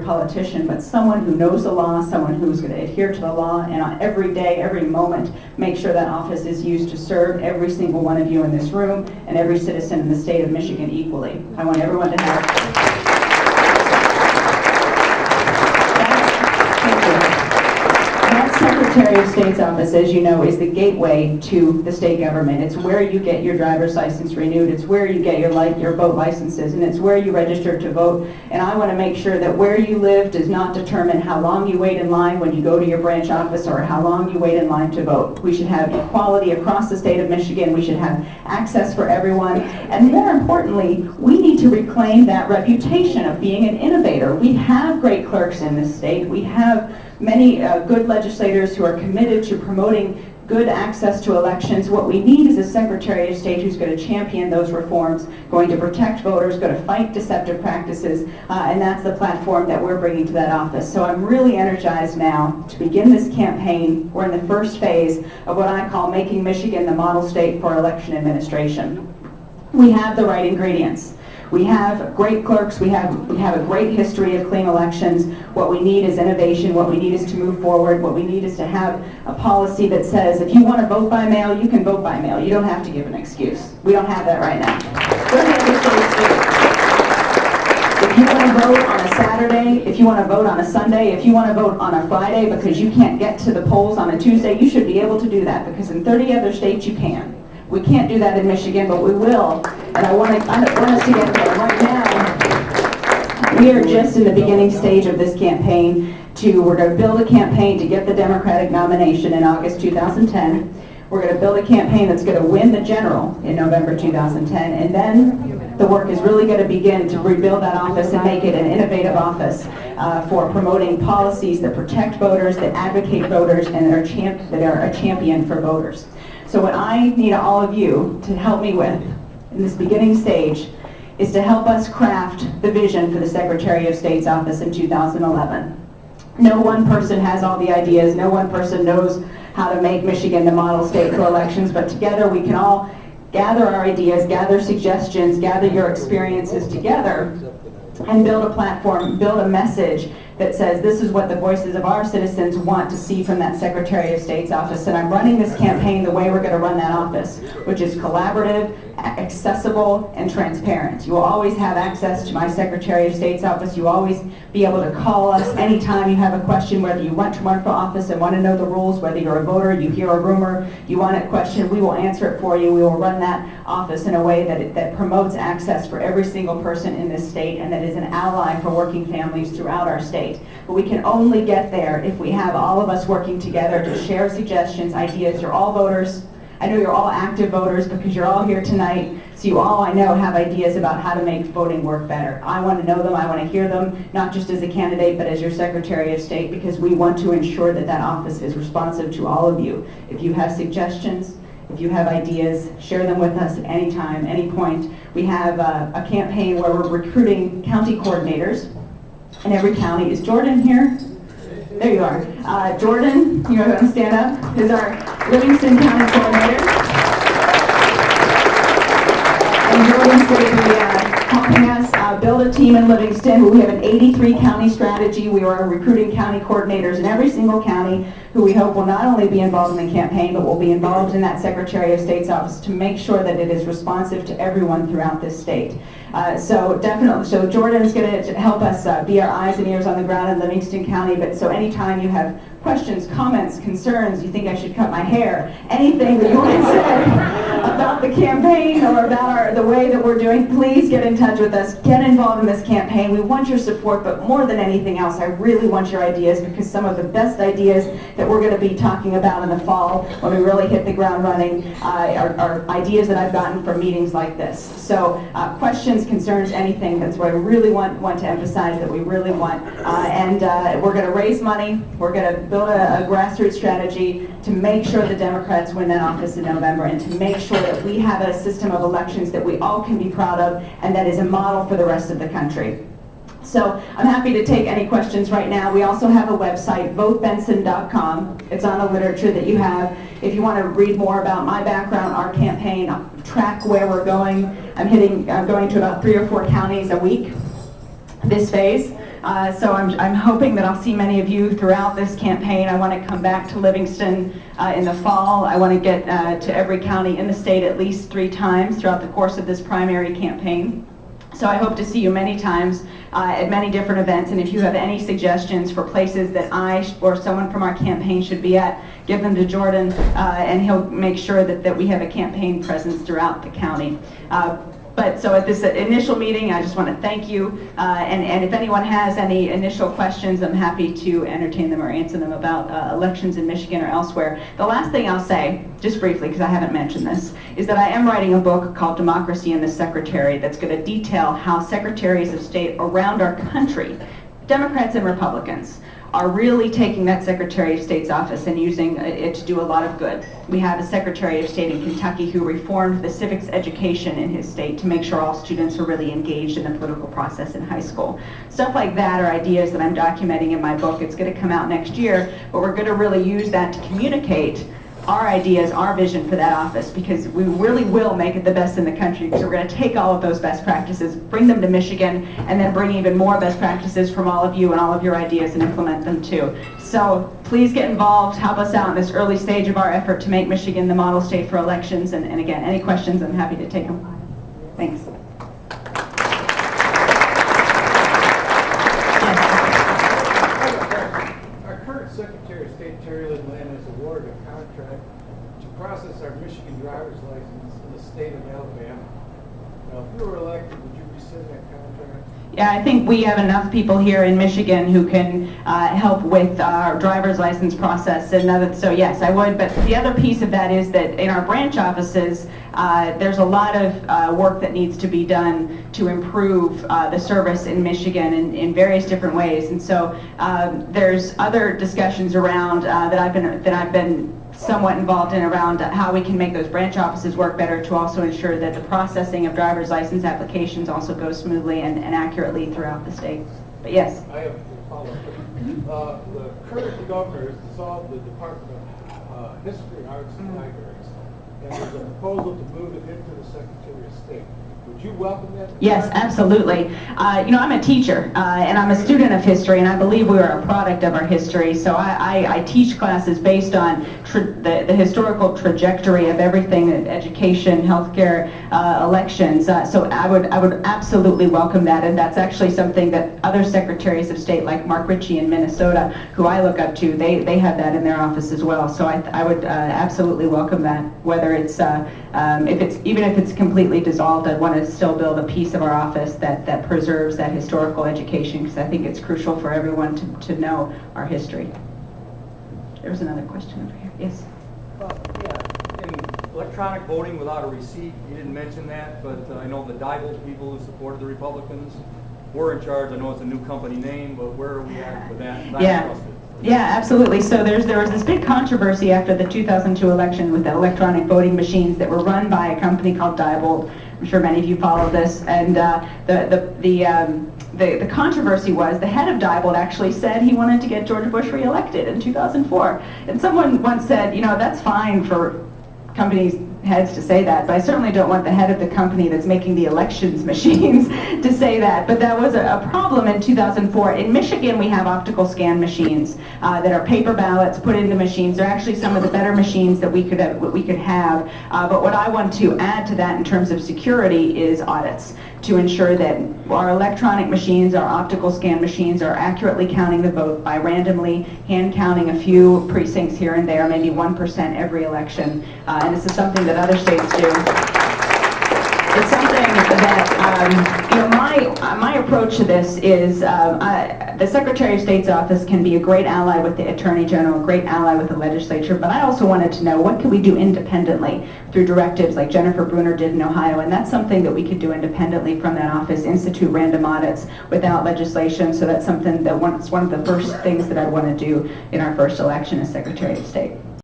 politician, but someone who knows the law, someone who's going to adhere to the law, and on every day, every moment, make sure that office is used to serve every single one of you in this room and every citizen in the state of Michigan equally. I want everyone to have... Secretary of State's office, as you know, is the gateway to the state government. It's where you get your driver's license renewed. It's where you get your boat licenses, and it's where you register to vote. And I want to make sure that where you live does not determine how long you wait in line when you go to your branch office or how long you wait in line to vote. We should have equality across the state of Michigan. We should have access for everyone. And more importantly, we need to reclaim that reputation of being an innovator. We have great clerks in this state. We have many good legislators who are committed to promoting good access to elections. What we need is a Secretary of State who's going to champion those reforms, going to protect voters, going to fight deceptive practices, and that's the platform that we're bringing to that office. So I'm really energized now to begin this campaign. We're in the first phase of what I call making Michigan the model state for election administration. We have the right ingredients. We have great clerks, we have a great history of clean elections. What we need is innovation, what we need is to move forward, what we need is to have a policy that says if you want to vote by mail, you can vote by mail. You don't have to give an excuse. We don't have that right now. If you want to vote on a Saturday, if you want to vote on a Sunday, if you want to vote on a Friday because you can't get to the polls on a Tuesday, you should be able to do that because in 30 other states you can. We can't do that in Michigan, but we will. And I want us to get there right now. We are just in the beginning stage of this campaign. We're going to build a campaign to get the Democratic nomination in August 2010. We're going to build a campaign that's going to win the general in November 2010. And then the work is really going to begin to rebuild that office and make it an innovative office for promoting policies that protect voters, that advocate voters, and that are a champion for voters. So what I need all of you to help me with in this beginning stage is to help us craft the vision for the Secretary of State's office in 2011. No one person has all the ideas, no one person knows how to make Michigan the model state for elections, but together we can all gather our ideas, gather suggestions, gather your experiences together, and build a platform, build a message that says this is what the voices of our citizens want to see from that Secretary of State's office. And I'm running this campaign the way we're going to run that office, which is collaborative, accessible, and transparent. You will always have access to my Secretary of State's office. You will always be able to call us anytime you have a question, whether you want to run for office and want to know the rules, whether you're a voter, you hear a rumor, you want a question, we will answer it for you. We will run that office in a way that promotes access for every single person in this state and that is an ally for working families throughout our state. But we can only get there if we have all of us working together to share suggestions, ideas. You're all voters. I know you're all active voters because you're all here tonight. So you all, I know, have ideas about how to make voting work better. I want to know them. I want to hear them, not just as a candidate, but as your Secretary of State, because we want to ensure that that office is responsive to all of you. If you have suggestions, if you have ideas, share them with us at any time, any point. We have a campaign where we're recruiting county coordinators in every county. Is Jordan here? There you are. Jordan, you want to stand up? Is our Livingston County coordinator. And Jordan's going to be helping us build a team in Livingston. We have an 83 county strategy. We are recruiting county coordinators in every single county who we hope will not only be involved in the campaign, but will be involved in that Secretary of State's office to make sure that it is responsive to everyone throughout this state. So Jordan is going to help us be our eyes and ears on the ground in Livingston County, but so anytime you have questions, comments, concerns, you think I should cut my hair, anything that you want to say about the campaign or about the way that we're doing, please get in touch with us. Get involved in this campaign. We want your support, but more than anything else, I really want your ideas because some of the best ideas that we're going to be talking about in the fall when we really hit the ground running are ideas that I've gotten from meetings like this. So questions, concerns, anything, that's what I really want to emphasize that we really want. And we're going to raise money. We're going to build a grassroots strategy to make sure the Democrats win that office in November and to make sure that we have a system of elections that we all can be proud of and that is a model for the rest of the country. So I'm happy to take any questions right now. We also have a website, votebenson.com. It's on the literature that you have. If you want to read more about my background, our campaign, track where we're going, I'm going to about 3 or 4 counties a week this phase. So I'm hoping that I'll see many of you throughout this campaign. I want to come back to Livingston in the fall. I want to get to every county in the state at least 3 times throughout the course of this primary campaign. So I hope to see you many times at many different events, and if you have any suggestions for places that I or someone from our campaign should be at, give them to Jordan, and he'll make sure that we have a campaign presence throughout the county. But so at this initial meeting, I just want to thank you, and if anyone has any initial questions, I'm happy to entertain them or answer them about elections in Michigan or elsewhere. The last thing I'll say, just briefly, because I haven't mentioned this, is that I am writing a book called Democracy and the Secretary that's going to detail how secretaries of state around our country, Democrats and Republicans, are really taking that Secretary of State's office and using it to do a lot of good. We have a Secretary of State in Kentucky who reformed the civics education in his state to make sure all students are really engaged in the political process in high school. Stuff like that are ideas that I'm documenting in my book. It's going to come out next year, but we're going to really use that to communicate our ideas, our vision for that office, because we really will make it the best in the country, because we're going to take all of those best practices, bring them to Michigan, and then bring even more best practices from all of you and all of your ideas and implement them too. So please get involved, help us out in this early stage of our effort to make Michigan the model state for elections, and again, any questions, I'm happy to take them. Thanks. Our current Secretary of State, Terry Lynn Lynn, is awarded a contract to process our Michigan driver's license in the state of Alabama. Now, if you were elected, would you rescind that contract? Yeah, I think we have enough people here in Michigan who can help with our driver's license process. So yes, I would. But the other piece of that is that in our branch offices, there's a lot of work that needs to be done to improve the service in Michigan in various different ways. And so there's other discussions around that I've been somewhat involved in around how we can make those branch offices work better to also ensure that the processing of driver's license applications also goes smoothly and accurately throughout the state. But yes. I have a follow-up. The current governor has dissolved the Department of History, Arts, and Libraries, and there's a proposal to move it into the Secretary of State. Would you welcome that? Yes, absolutely. You know, I'm a teacher, and I'm a student of history, and I believe we are a product of our history. So I teach classes based on the historical trajectory of everything: education, healthcare, elections. So I would absolutely welcome that, and that's actually something that other secretaries of state, like Mark Ritchie in Minnesota, who I look up to, they have that in their office as well. So I would absolutely welcome that. Whether it's even if it's completely dissolved, I'd want to still build a piece of our office that preserves that historical education, because I think it's crucial for everyone to know our history. There was another question over here. Yes? Yeah, in electronic voting without a receipt, you didn't mention that, but I know the Diebold people who supported the Republicans were in charge. I know it's a new company name, but where are we at with that? Yeah. Yeah, absolutely. So there was this big controversy after the 2002 election with the electronic voting machines that were run by a company called Diebold. I'm sure many of you follow this. And the controversy was the head of Diebold actually said he wanted to get George Bush reelected in 2004. And someone once said, you know, that's fine for companies' heads to say that, but I certainly don't want the head of the company that's making the elections machines to say that. But that was a problem in 2004. In Michigan, we have optical scan machines that are paper ballots put into machines. They're actually some of the better machines that we could have. But what I want to add to that in terms of security is audits to ensure that our electronic machines, our optical scan machines, are accurately counting the vote by randomly hand counting a few precincts here and there, maybe 1% every election. And this is something that other states do. It's something that, you know, my approach to this is the Secretary of State's office can be a great ally with the Attorney General, a great ally with the legislature, but I also wanted to know what can we do independently through directives like Jennifer Bruner did in Ohio, and that's something that we could do independently from that office, institute random audits without legislation. So that's something that it's one of the first things that I want to do in our first election as Secretary of State.